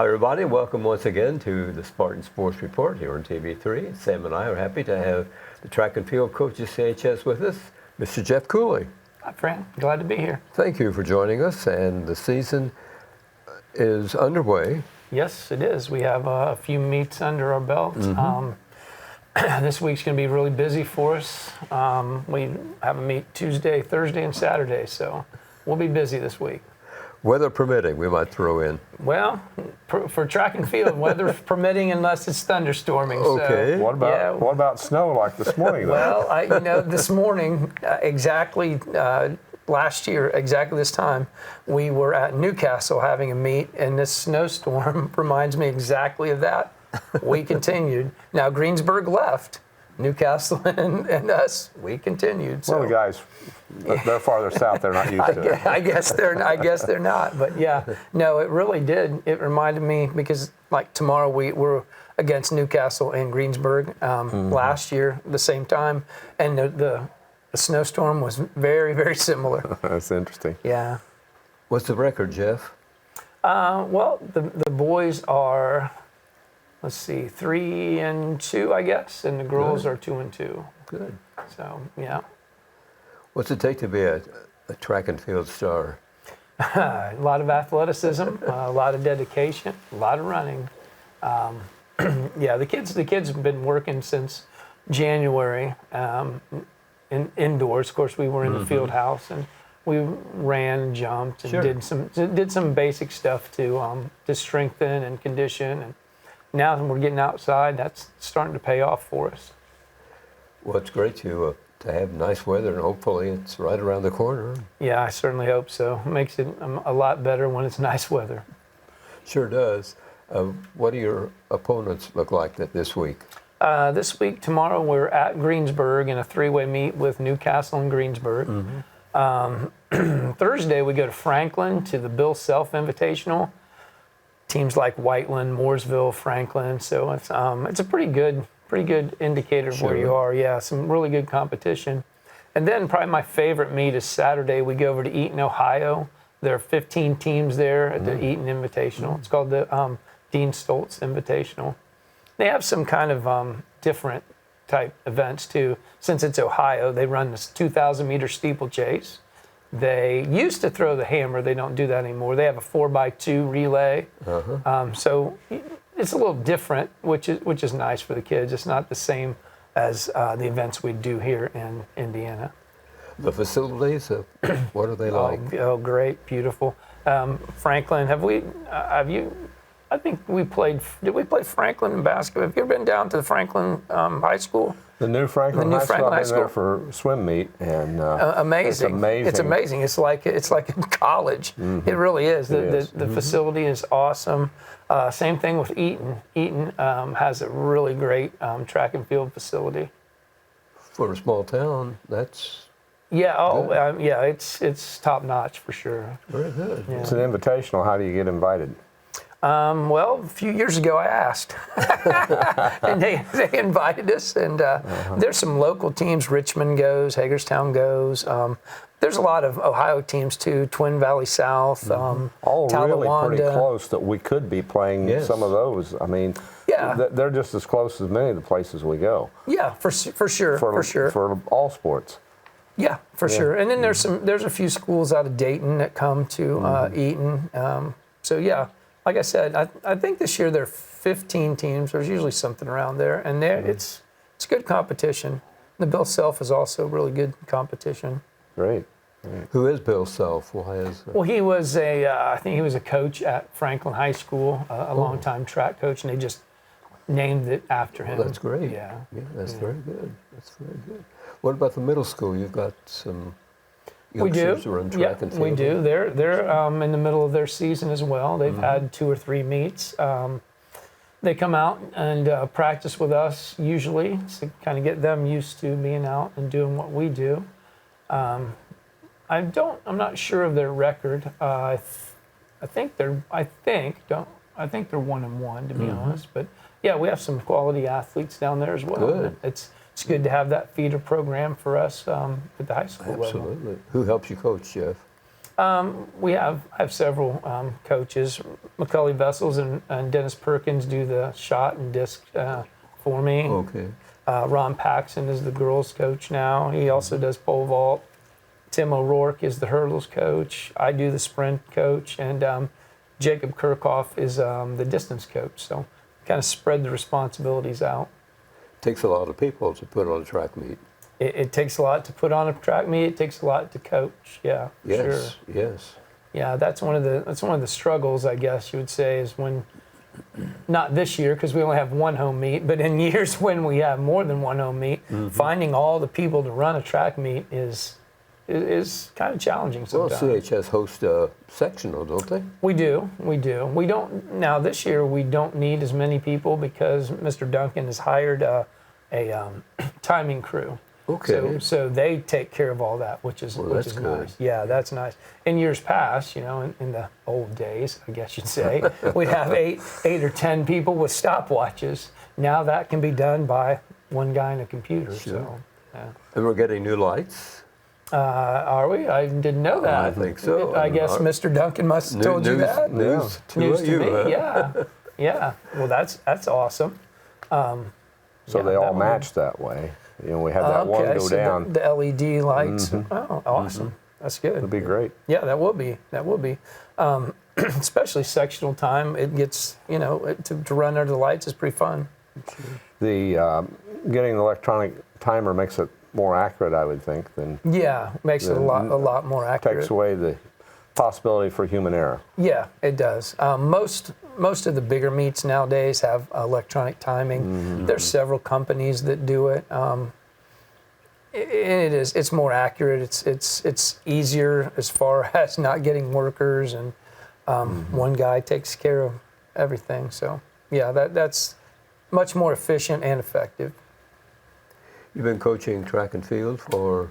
Hi, everybody. Welcome once again to the Spartan Sports Report here on TV3. Sam and I are happy to have the track and field coach of CHS with us, Mr. Jeff Cooley. Hi, Fran. Glad to be here. Thank you for joining us, and the season is underway. Yes, it is. We have a few meets under our belt. This week's going to be really busy for us. We have a meet Tuesday, Thursday, and Saturday, so we'll be busy this week. Weather permitting, we might throw in. Well, for track and field, weather permitting unless it's thunderstorming. Okay. So, What about snow like this morning, though? Well, this morning, exactly last year, exactly this time, we were at Newcastle having a meet, and this snowstorm reminds me exactly of that. We continued. Now, Greensburg left. Newcastle and us, we continued. So. Well, the guys, they're farther south. They're not used to it. I guess they're not. But yeah, no, it really did. It reminded me because like tomorrow we're against Newcastle and Greensburg last year the same time, and the snowstorm was very, very similar. That's interesting. Yeah. What's the record, Jeff? Well, the boys are. Let's see, 3-2, I guess, and the girls are 2-2. Good. So, yeah. What's it take to be a track and field star? A lot of athleticism, a lot of dedication, a lot of running. Yeah, the kids have been working since January indoors. Of course, we were in the field house, and we ran and jumped and did some basic stuff to strengthen and condition. And now that we're getting outside, that's starting to pay off for us. Well, it's great to have nice weather, and hopefully it's right around the corner. Yeah, I certainly hope so. It makes it a lot better when it's nice weather. Sure does. What do your opponents look like this week? This week, tomorrow, we're at Greensburg in a three-way meet with Newcastle and Greensburg. Thursday, we go to Franklin to the Bill Self Invitational. Teams like Whiteland, Mooresville, Franklin. So it's a pretty good indicator of where you are. Yeah, some really good competition. And then probably my favorite meet is Saturday. We go over to Eaton, Ohio. There are 15 teams there at the Eaton Invitational. It's called the Dean Stoltz Invitational. They have some kind of different type events too. Since it's Ohio, they run this 2,000-meter steeplechase. They used to throw the hammer. They don't do that anymore. They have a 4x2 relay. So it's a little different, which is nice for the kids. It's not the same as the events we do here in Indiana. The facilities, what are they like? Oh, great, beautiful. Franklin, I think did we play Franklin in basketball? Have you ever been down to the Franklin High School? The new Franklin High School. I've been there for swim meet, and amazing. It's amazing. It's like college. It really is. The facility is awesome. Same thing with Eaton. Eaton has a really great track and field facility. For a small town, that's it's top notch for sure. very good. Yeah. It's an invitational. How do you get invited? Well, a few years ago I asked, and they invited us, and there's some local teams. Richmond goes, Hagerstown goes. There's a lot of Ohio teams too, Twin Valley South, All really Talawanda. pretty close that we could be playing some of those. I mean, they're just as close as many of the places we go. Yeah, for sure. For all sports. Yeah, for sure. And then there's a few schools out of Dayton that come to Eaton. So yeah. Like I said, I think this year there are 15 teams. There's usually something around there, and it's good competition. The Bill Self is also really good competition. Great. Who is Bill Self? Why is Well, he was I think he was a coach at Franklin High School, a long-time track coach, and they just named it after him. That's great. Yeah, that's very good. That's very good. What about the middle school? You've got some. We do. Who run track and field. We do. They're in the middle of their season as well. They've had 2 or 3 meets. They come out and practice with us usually to kind of get them used to being out and doing what we do. I'm not sure of their record. I think they're 1-1 to be honest. But yeah, we have some quality athletes down there as well. Good. It's good to have that feeder program for us at the high school level. Absolutely. Who helps you coach, Jeff? I have several coaches. McCully Vessels and Dennis Perkins do the shot and disc for me. Okay. Ron Paxson is the girls coach now. He also does pole vault. Tim O'Rourke is the hurdles coach. I do the sprint coach, and Jacob Kirchhoff is the distance coach. So kind of spread the responsibilities out. Takes a lot of people to put on a track meet. It takes a lot to put on a track meet. It takes a lot to coach. Yeah, Yes, sure. yes. Yeah, that's one of the struggles, I guess you would say, is when, not this year because we only have one home meet, but in years when we have more than one home meet, finding all the people to run a track meet is kind of challenging sometimes. Well, CHS hosts a sectional, don't they? We do. We don't, now this year we don't need as many people because Mr. Duncan has hired a timing crew. Okay. So they take care of all that, which is Well, that's good. nice. Yeah, that's nice. In years past, in the old days, I guess you'd say, we'd have eight or 10 people with stopwatches. Now that can be done by one guy in a computer. Sure. So, yeah. And we're getting new lights. Are we? I didn't know that. I think so. I guess Mr. Duncan must have told you that. News News to to you, me. huh? Yeah, yeah. Well, that's awesome. So Yeah, they all that one. match that way. We had that one go so down. The LED lights. Oh, awesome. That's good. It'd be great. Yeah, that will be. That will be. Especially sectional time. It gets, to run under the lights is pretty fun. The getting an electronic timer makes it more accurate, I would think, than Yeah, makes it a lot more accurate. takes away the possibility for human error. Yeah, it does. Most of the bigger meets nowadays have electronic timing. There's several companies that do it. It's more accurate. It's easier as far as not getting workers, and one guy takes care of everything. So yeah, that's much more efficient and effective. You've been coaching track and field for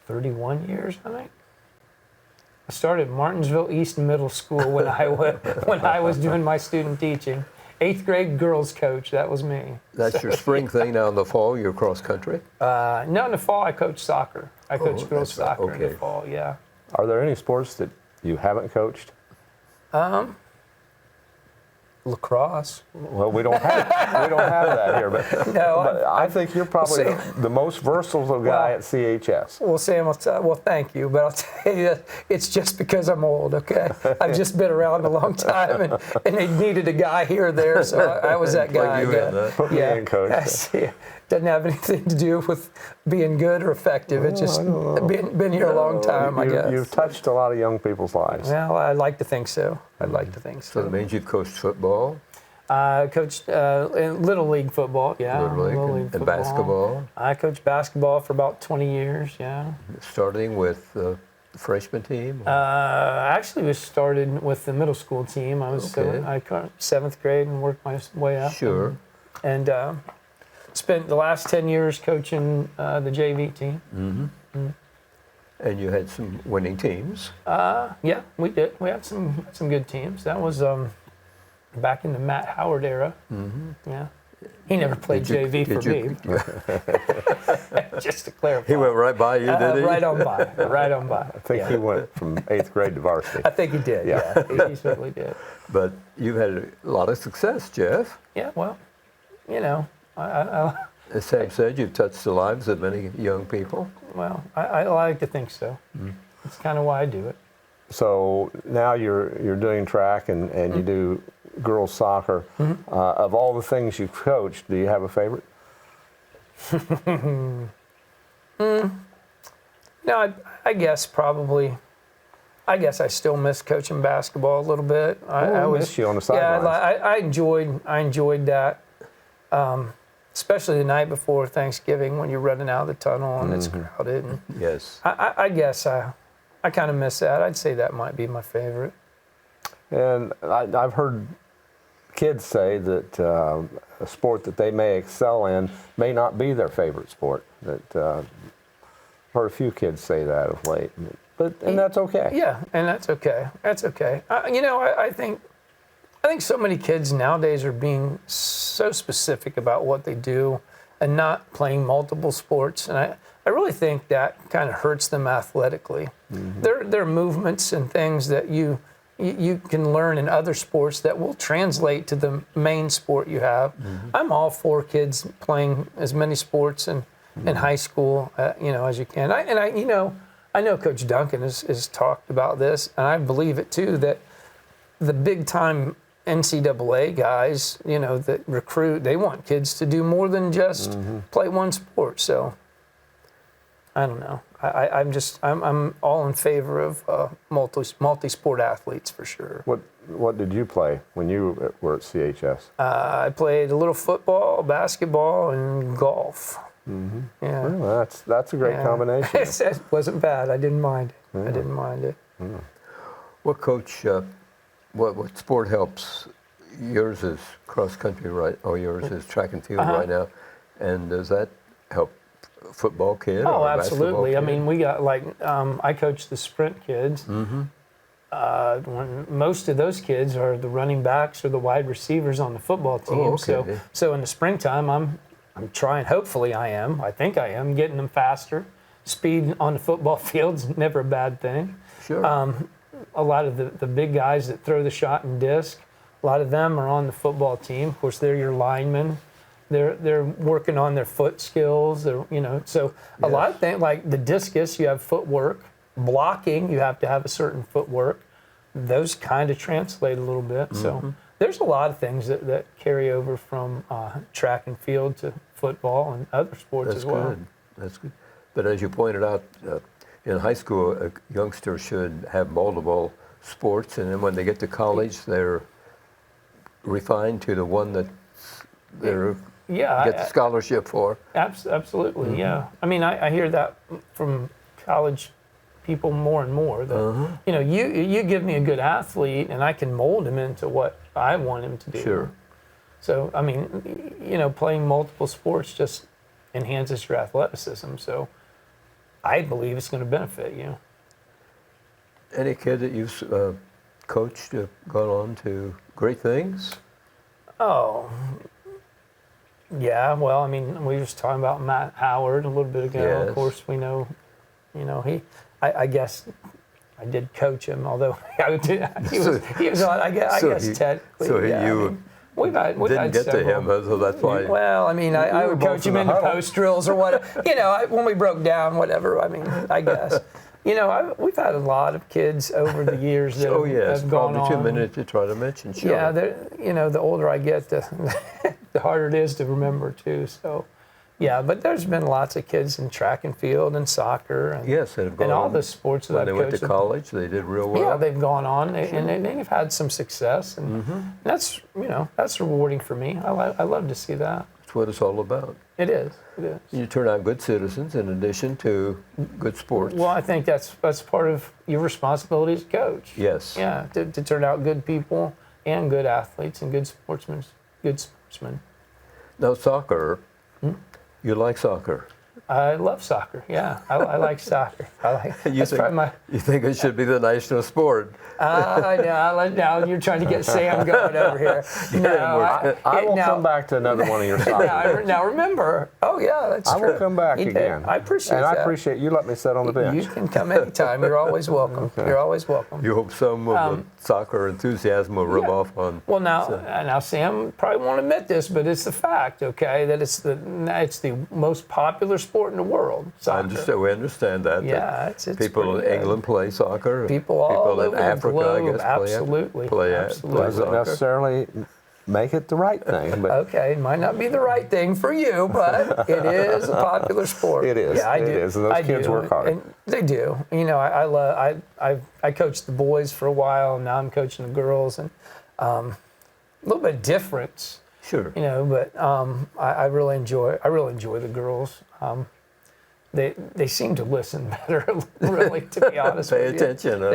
31 years, I think. I started Martinsville East Middle School when I was doing my student teaching. 8th grade girls coach, that was me. That's your spring thing. Now in the fall, you're cross country. No, in the fall I coach soccer. I coach girls that's right. soccer in the Okay. fall, yeah. Are there any sports that you haven't coached? Lacrosse. Well, we don't have that here, but, No, but I think you're probably the most versatile guy at CHS. Well, Sam, well, thank you, but I'll tell you, it's just because I'm old, okay? I've just been around a long time, and they needed a guy here or there, so I was that guy. Plug you in, huh? Put me in, coach. Yes, doesn't have anything to do with being good or effective. It's just been here a long time, I guess. You've touched a lot of young people's lives. Well, I'd like to think so. I'd like to think So so. that means you've coached football, Coached in Little League football, yeah. Little League, and football. basketball, I coached basketball for about 20 years, yeah. starting with the freshman team. Actually, we started with the middle school team. I was Okay. I 7th grade and worked my way up. Sure. And spent the last 10 years coaching the JV team. And you had some winning teams. Yeah, we did. We had some good teams. That was back in the Matt Howard era. Yeah. He never played JV for me. Just to clarify. He went right by you, did he? Right on by. Right on by. I think he went from 8th grade to varsity. I think he did. Yeah. Yeah, he certainly did. But you've had a lot of success, Jeff. Yeah. Well, As Sam said, you've touched the lives of many young people. I like to think so. It's kind of why I do it. So now you're doing track and you do girls soccer. Of all the things you've coached, do you have a favorite? No, I guess probably. I guess I still miss coaching basketball a little bit. I miss you on the Yeah, sidelines. I enjoyed that, especially the night before Thanksgiving when you're running out of the tunnel and it's crowded. And Yes. I guess I kind of miss that. I'd say that might be my favorite. And I've heard kids say that a sport that they may excel in may not be their favorite sport. That heard a few kids say that of late, and that's okay. Yeah, and that's okay. That's okay. I think so many kids nowadays are being so specific about what they do and not playing multiple sports. And I really think that kind of hurts them athletically. There are movements and things that you can learn in other sports that will translate to the main sport you have. I'm all for kids playing as many sports in high school, as you can. I know Coach Duncan has talked about this, and I believe it too, that the big time NCAA guys, that recruit, they want kids to do more than just play one sport. So I don't know. I'm all in favor of multi-sport athletes for sure. What did you play when you were at CHS? I played a little football, basketball, and golf. Yeah. Well, that's a great combination. It wasn't bad. I didn't mind it. I didn't mind it. What coach? What sport helps? Yours is cross country, right? Or yours is track and field right now. And does that help a football kid? Oh, or a absolutely. basketball I kid? mean, we got I coach the sprint kids. When most of those kids are the running backs or the wide receivers on the football team. Oh, okay. So in the springtime, I'm trying. Hopefully, I think I am getting them faster. Speed on the football field's never a bad thing. Sure. A lot of the big guys that throw the shot and disc, a lot of them are on the football team. Of course, they're your linemen. They're working on their foot skills. So a lot of things like the discus, you have footwork. Blocking, you have to have a certain footwork. Those kind of translate a little bit. So there's a lot of things that carry over from track and field to football and other sports as well. That's good. But as you pointed out, in high school, a youngster should have multiple sports, and then when they get to college, they're refined to the one that they're get the scholarship for. Absolutely, yeah. I mean, I hear that from college people more and more. That you give me a good athlete, and I can mold him into what I want him to do. Sure. So I mean, playing multiple sports just enhances your athleticism. So I believe it's going to benefit you. Any kid that you've coached have gone on to great things? Oh, yeah. Well, I mean, we were just talking about Matt Howard a little bit ago. Yes. Of course, we know, I guess I did coach him, although he was on. I guess technically. So yeah, we've had didn't get several. to him, so that's why. Well, I mean, I would coach him into post drills or what. When we broke down, whatever. I mean, I guess. We've had a lot of kids over the years that have gone on. Probably too many to try to mention. Sure. Yeah, the older I get, the harder it is to remember too. So, yeah, but there's been lots of kids in track and field and soccer and, that have gone and all on. the sports that When I've they coached. went to college, they did real well. Yeah, they've gone on and they've had some success, and that's rewarding for me. I love to see that. That's what it's all about. It is. You turn out good citizens in addition to good sports. Well, I think that's part of your responsibility as a coach. Yes. Yeah, to turn out good people and good athletes and good sportsmen. Now, soccer. You like soccer? I love soccer. Yeah, I like soccer. You think it should be the national sport? I know. Now you're trying to get Sam going over here. I will come back to another one of your soccer. Now remember. Oh yeah, that's true. I will come back again. I appreciate and that. I appreciate you let me sit on the bench. You can come anytime. You're always welcome. Okay. You're always welcome. You hope some of the soccer enthusiasm will rub off on. Well, now Sam probably won't admit this, but it's the fact, okay, that it's the most popular sport in the world. Soccer. We understand that. Yeah, it's people in England play soccer. People all in over Africa, the globe, I guess, absolutely. play Doesn't soccer. necessarily make it the right thing, but okay, it might not be the right thing for you, but it is a popular sport. It is. Yeah, I do. It is, and those kids work hard. And they do. I coached the boys for a while, and now I'm coaching the girls, and a little bit different. Sure. But I really enjoy the girls. They seem to listen better, really, to be honest with you. Pay attention. Huh?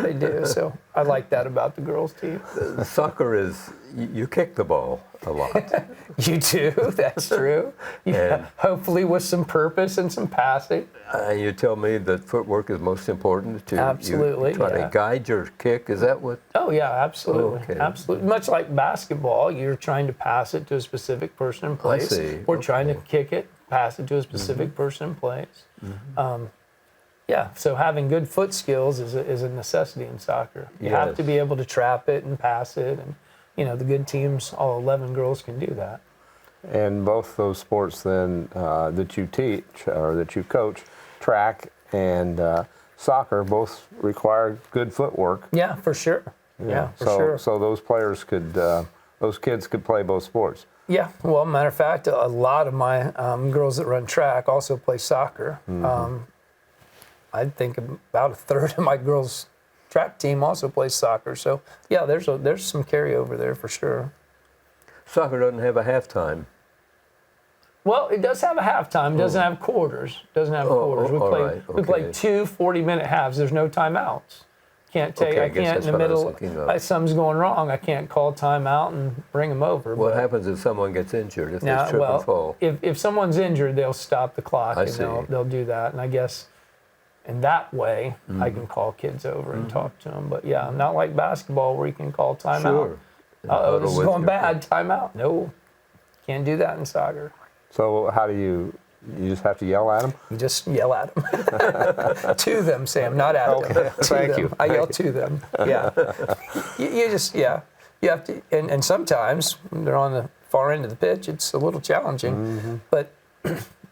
They do. So I like that about the girls' team. Soccer is, you kick the ball a lot. You do. That's true. Yeah. Hopefully with some purpose and some passing. You tell me that footwork is most important to Absolutely, you try to guide your kick. Is that what? Oh, yeah, absolutely. Okay. Absolutely. Much like basketball, you're trying to pass it to a specific person in place. I see. We're trying to kick it pass it to a specific person and plays. Yeah, so having good foot skills is a necessity in soccer. You have to Yes. be able to trap it and pass it, and the good teams, all 11 girls can do that. And both those sports then that you teach or that you coach, track and soccer, both require good footwork. Yeah, for sure. Yeah, for sure. So those players could, those kids could play both sports. Yeah, well, matter of fact, a lot of my girls that run track also play soccer. I think about a third of my girls' track team also plays soccer. So yeah, there's some carryover there for sure. Soccer doesn't have a halftime. Well, it does have a halftime. It doesn't have quarters. Doesn't have quarters. We all play right, we play okay. 2 40-minute halves. There's no timeouts. Can't take. Okay, I I guess can't that's in the what I was middle. thinking of. Something's going wrong. I can't call timeout and bring them over. What but- happens if someone gets injured, if Now, they trip and fall? if someone's injured, they'll stop the clock I and see. they'll do that. And I guess in that way, Mm-hmm. I can call kids over and talk to them. But yeah, not like basketball where you can call timeout. Sure. Uh-oh, this is Huddle with going your- bad. Timeout. No, can't do that in soccer. So how do you just have to yell at them? You just yell at them. To them, Sam, not at them. Okay, To thank them. you. I yell to them. Yeah. You just, yeah. You have to, and sometimes when they're on the far end of the pitch, it's a little challenging. But,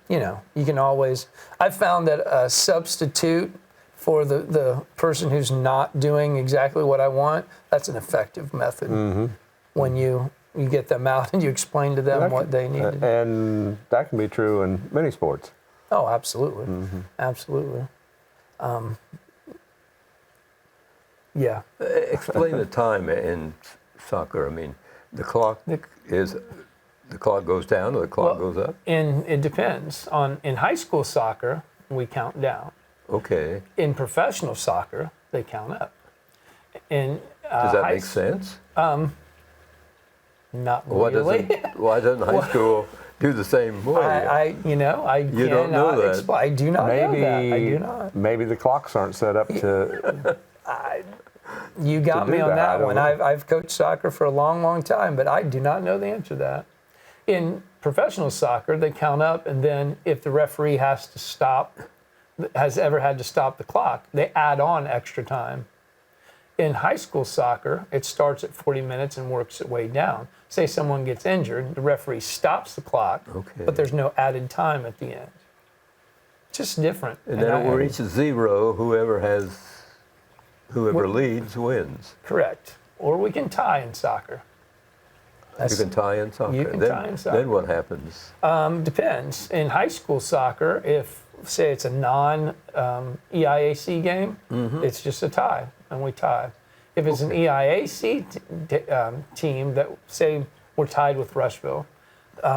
you can always, I've found that a substitute for the person who's not doing exactly what I want, that's an effective method. When you get them out and you explain to them what they need to do. And that can be true in many sports. Oh, absolutely. Absolutely. Yeah. Explain the time in soccer. I mean, the clock goes down or the clock goes up? It depends. In high school soccer, we count down. Okay. In professional soccer, they count up. In Does that make sense? Not Why really. doesn't high school do the same way? I You don't know cannot that. explain. I do not know that. I do not. Maybe the clocks aren't set up to. You got to me do on that, I that don't one. know. I've coached soccer for a long, long time, but I do not know the answer to that. In professional soccer, they count up, and then if the referee has ever had to stop the clock, they add on extra time. In high school soccer, it starts at 40 minutes and works its way down. Say someone gets injured, the referee stops the clock, Okay. but there's no added time at the end. Just different. And then it reaches zero. Whoever leads wins. Correct. Or we can tie in soccer. You can tie in soccer. You can then, tie in soccer. Then what happens? Depends. In high school soccer, if say it's a non-EIAC game, it's just a tie, and we tie. If it's an EIAC team that say we're tied with Rushville,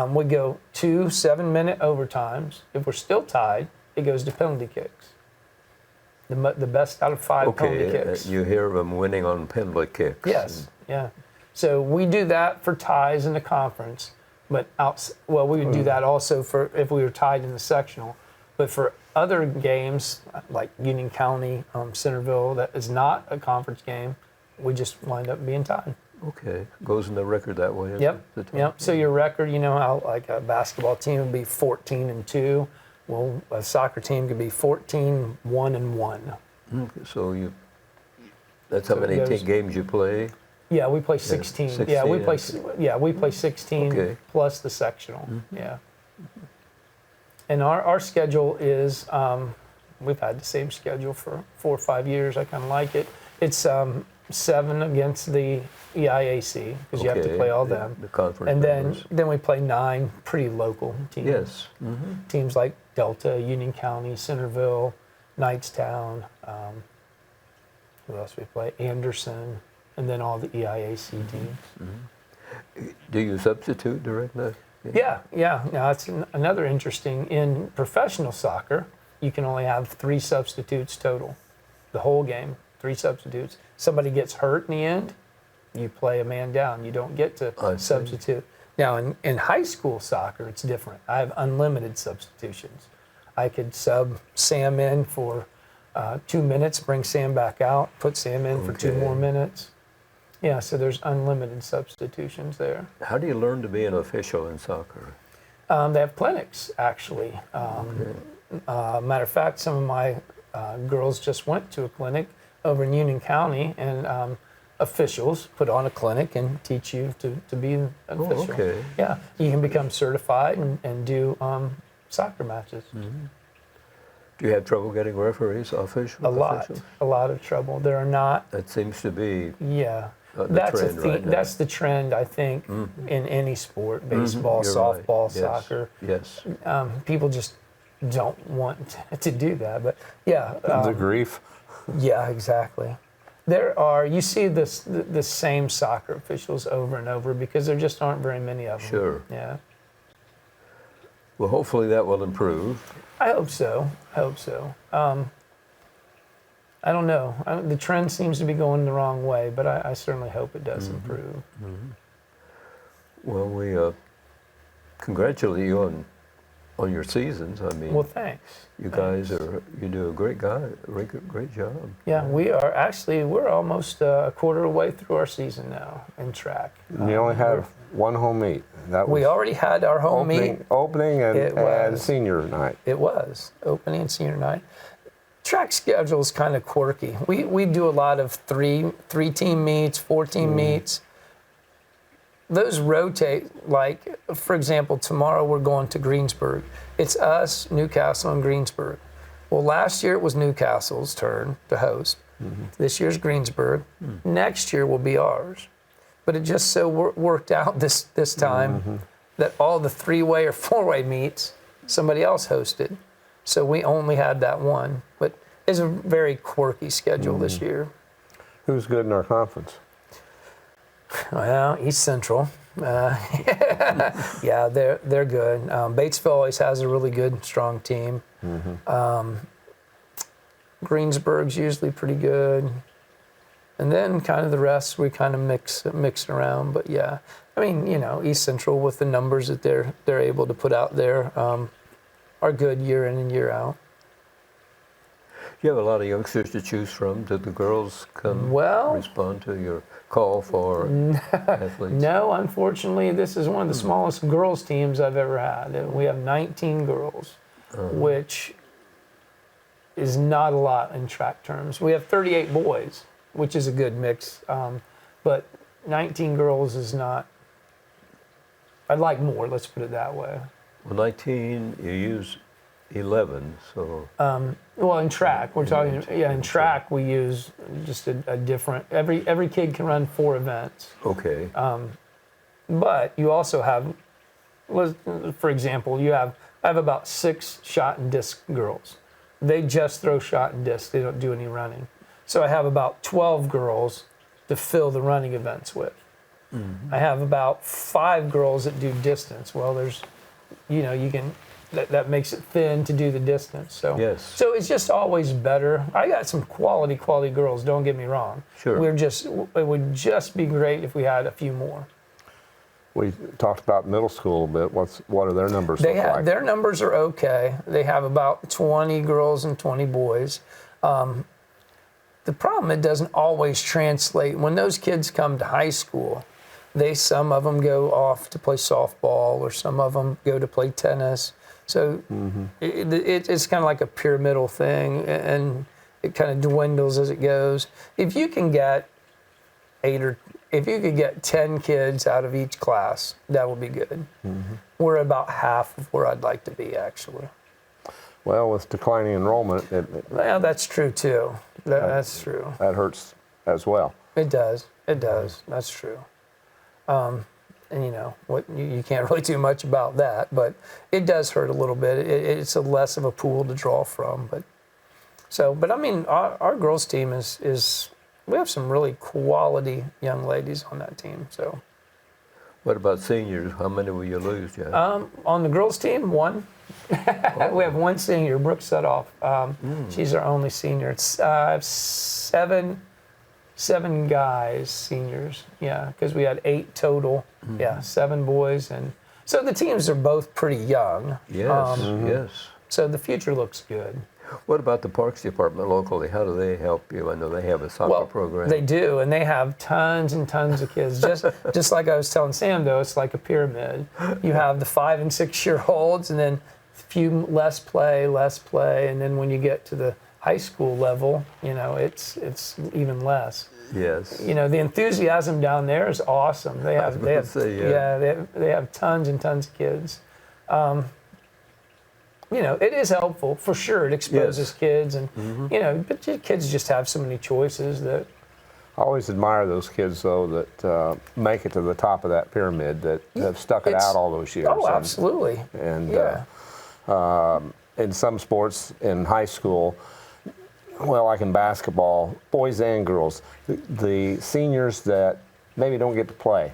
we go 2 7-minute overtimes. If we're still tied, it goes to penalty kicks. The best out of 5 penalty Okay, kicks. you hear of them winning on penalty kicks. Yes, yeah. So we do that for ties in the conference, but we would do that also for if we were tied in the sectional. But for other games like Union County, Centerville, that is not a conference game, we just wind up being tied. Okay, goes in the record that way. at Yep. the time. Yep. So your record, how like a basketball team would be 14-2. Well, a soccer team could be 14-1-1. Okay, so that's how So it many goes- games you play. Yeah, we play 16. 16, yeah, we play. yeah. We play 16 Okay. plus the sectional. Yeah. And our schedule is we've had the same schedule for 4 or 5 years. I kind of like it. It's 7 against the EIAC because you have to Okay, play all the- them. the conference And members. then we play 9 pretty local teams. Yes. Teams like Delta, Union County, Centerville, Knightstown. Who else we play? Anderson, and then all the EIAC teams. Do you substitute during the? Yeah. Now that's another interesting. In professional soccer, you can only have 3 substitutes total, the whole game. 3 substitutes. Somebody gets hurt in the end, you play a man down. You don't get I to see. substitute. Now in high school soccer, it's different. I have unlimited substitutions. I could sub Sam in for 2 minutes, bring Sam back out, put Sam in for 2 Okay. more minutes. Yeah, so there's unlimited substitutions there. How do you learn to be an official in soccer? They have clinics, actually. Matter of fact, some of my girls just went to a clinic over in Union County, and officials put on a clinic and teach you to be an official. Okay. Yeah, you can become certified and do soccer matches. Do you have trouble getting referees, officials? A lot of trouble. There are not. That seems to be Yeah. the That's trend right now. That's the trend, I think, in any sport: baseball, You're softball, right. Yes. soccer. Yes. People just don't want to do that. But yeah, The grief. yeah, exactly. You see the same soccer officials over and over because there just aren't very many of them. Sure. Yeah. Well, hopefully that will improve. I hope so. I don't know. The trend seems to be going the wrong way, but I certainly hope it does improve. Well, we congratulate you on your seasons. I mean, Well, thanks. you guys you do a great job. Yeah, we're almost a quarter of the way through our season now in track. You only have one home meet. That We was already had our home meet. opening It and was. senior night. It was opening and senior night. Track schedule is kind of quirky. We do a lot of three team meets, 4-team meets. Those rotate. Like, for example, tomorrow we're going to Greensburg. It's us, Newcastle, and Greensburg. Well, last year it was Newcastle's turn to host. This year's Greensburg. Next year will be ours. But it just so worked out this time that all the 3-way or 4-way meets somebody else hosted. So we only had that one. But it's a very quirky schedule this year. Who's good in our conference? Well, East Central. Yeah, they're good. Batesville always has a really good, strong team. Greensburg's usually pretty good. And then kind of the rest we kind of mix around. But yeah, I mean, East Central with the numbers that they're able to put out there are good year in and year out. You have a lot of youngsters to choose from. Did the girls come respond to your call for athletes? No, unfortunately, this is one of the smallest girls teams I've ever had. We have 19 girls, which is not a lot in track terms. We have 38 boys, which is a good mix, but 19 girls is not. I'd like more, let's put it that way. Well, 19, you use 11, so... Well, in track, we're talking, in track we use just a different, every kid can run 4 events. Okay. But you also have, for example, I have about 6 shot and disc girls. They just throw shot and disc, they don't do any running. So I have about 12 girls to fill the running events with. I have about 5 girls that do distance. Well, there's, you can, that makes it thin to do the distance. So, yes. So it's just always better. I got some quality girls, don't get me wrong. Sure. It would just be great if we had a few more. We talked about middle school a bit. What are their numbers look like? Their numbers are okay. They have about 20 girls and 20 boys. The problem, it doesn't always translate. When those kids come to high school, some of them go off to play softball, or some of them go to play tennis. So it's kind of like a pyramidal thing, and it kind of dwindles as it goes. If you can get 10 kids out of each class, that would be good. We're about half of where I'd like to be, actually. Well, with declining enrollment, Well, that's true too. That's true. that hurts as well. It does. That's true. And you can't really do much about that, but it does hurt a little bit. It's a less of a pool to draw from, but I mean, our girls team is we have some really quality young ladies on that team. So, What about seniors? How many will you lose, Jack? on the girls team, 1. We have 1 senior, Brooke Sutoff. She's our only senior. It's I have 7 guys, seniors, because we had 8 total. 7 boys, and so the teams are both pretty young. Yes, yes. So the future looks good. What about the Parks Department locally? How do they help you? I know they have a soccer program. They do, and they have tons and tons of kids. Just like I was telling Sam, though, it's like a pyramid. You have the 5 and 6 year olds, and then a few less play, and then when you get to the high school level, it's even less. Yes. The enthusiasm down there is awesome. They have they have tons and tons of kids. It is helpful for sure. It exposes kids, and but kids just have so many choices that. I always admire those kids though that make it to the top of that pyramid, that have stuck it out all those years. Oh, absolutely. And in some sports in high school, well, like in basketball, boys and girls, the seniors that maybe don't get to play,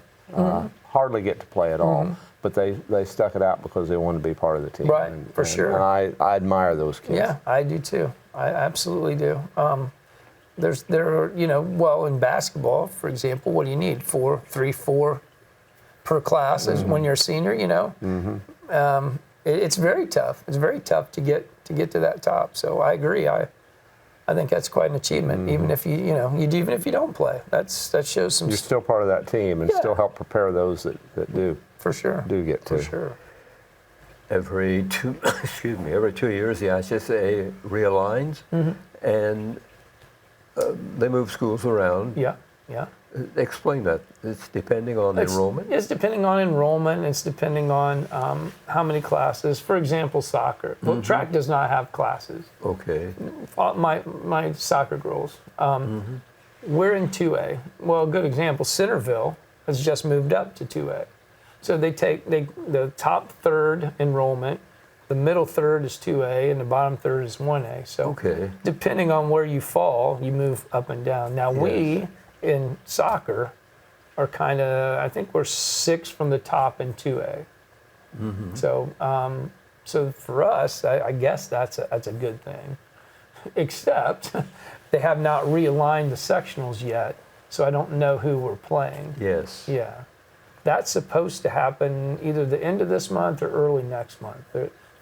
hardly get to play at all, but they stuck it out because they wanted to be part of the team. Right, for sure. And I admire those kids. Yeah, I do too. I absolutely do. In basketball, for example, what do you need? 4 per class is when you're a senior. It's very tough. It's very tough to get to that top. So I agree. I think that's quite an achievement, even if even if you don't play. That shows some. You're still part of that team, and still help prepare those that do. For sure. Do get to. For sure. Every 2 years, the ISSA realigns, and they move schools around. Yeah. Explain that. It's depending on enrollment? It's depending on enrollment. It's depending on how many classes. For example, soccer. Well, track does not have classes. Okay. My soccer girls. We're in 2A. Well, a good example, Centerville has just moved up to 2A. So they take the top third enrollment, the middle third is 2A, and the bottom third is 1A. So depending on where you fall, you move up and down. Now we in soccer are kind of, I think we're 6 from the top in 2A. So for us, I guess that's a good thing. Except they have not realigned the sectionals yet, so I don't know who we're playing. Yes. Yeah. That's supposed to happen either the end of this month or early next month.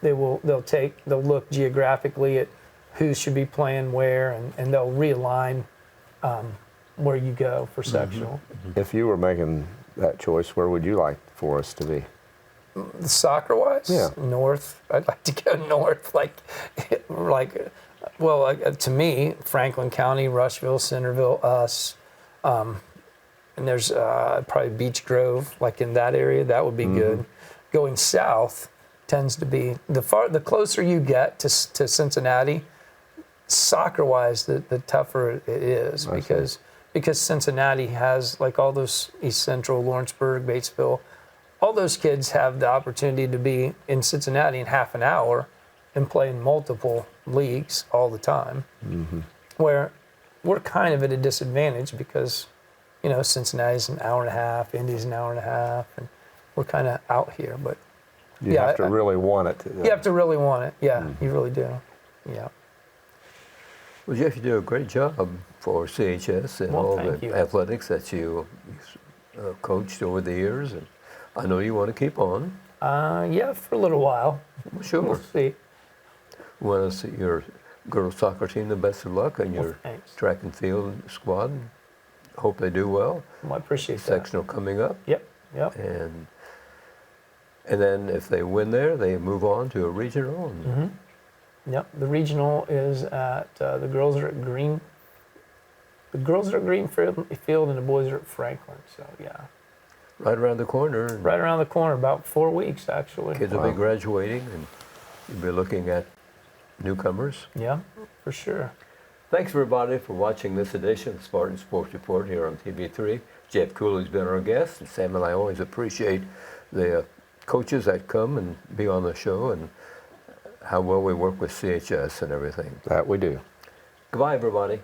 They'll look geographically at who should be playing where, and they'll realign where you go for sectional. If you were making that choice, where would you like for us to be? Soccer-wise? Yeah. North. I'd like to go north, to me, Franklin County, Rushville, Centerville, us. And there's probably Beech Grove, like in that area. That would be good. Going south tends to be the closer you get to Cincinnati, soccer-wise, the tougher it is because Cincinnati has like all those East Central, Lawrenceburg, Batesville. All those kids have the opportunity to be in Cincinnati in half an hour and play in multiple leagues all the time. Where we're kind of at a disadvantage because. Cincinnati's an hour and a half, Indy's an hour and a half, and we're kind of out here. But you have to really want it. You have to really want it. Yeah, you really do. Yeah. Well, Jeff, you do a great job for CHS and all the athletics that you coached over the years, and I know you want to keep on. For a little while. Sure. We'll see. We want to see your girls soccer team the best of luck and your track and field squad. Hope they do well. I appreciate that. Sectional coming up. Yep. And then if they win there, they move on to a regional. Yep. The regional is at the girls are at Green. The girls are at Greenfield and the boys are at Franklin. So yeah. Right around the corner. Right around the corner, about 4 weeks actually. Kids will be graduating, and you'll be looking at newcomers. Yeah, for sure. Thanks, everybody, for watching this edition of Spartan Sports Report here on TV3. Jeff Cooley's been our guest, and Sam and I always appreciate the coaches that come and be on the show and how well we work with CHS and everything. That we do. Goodbye, everybody.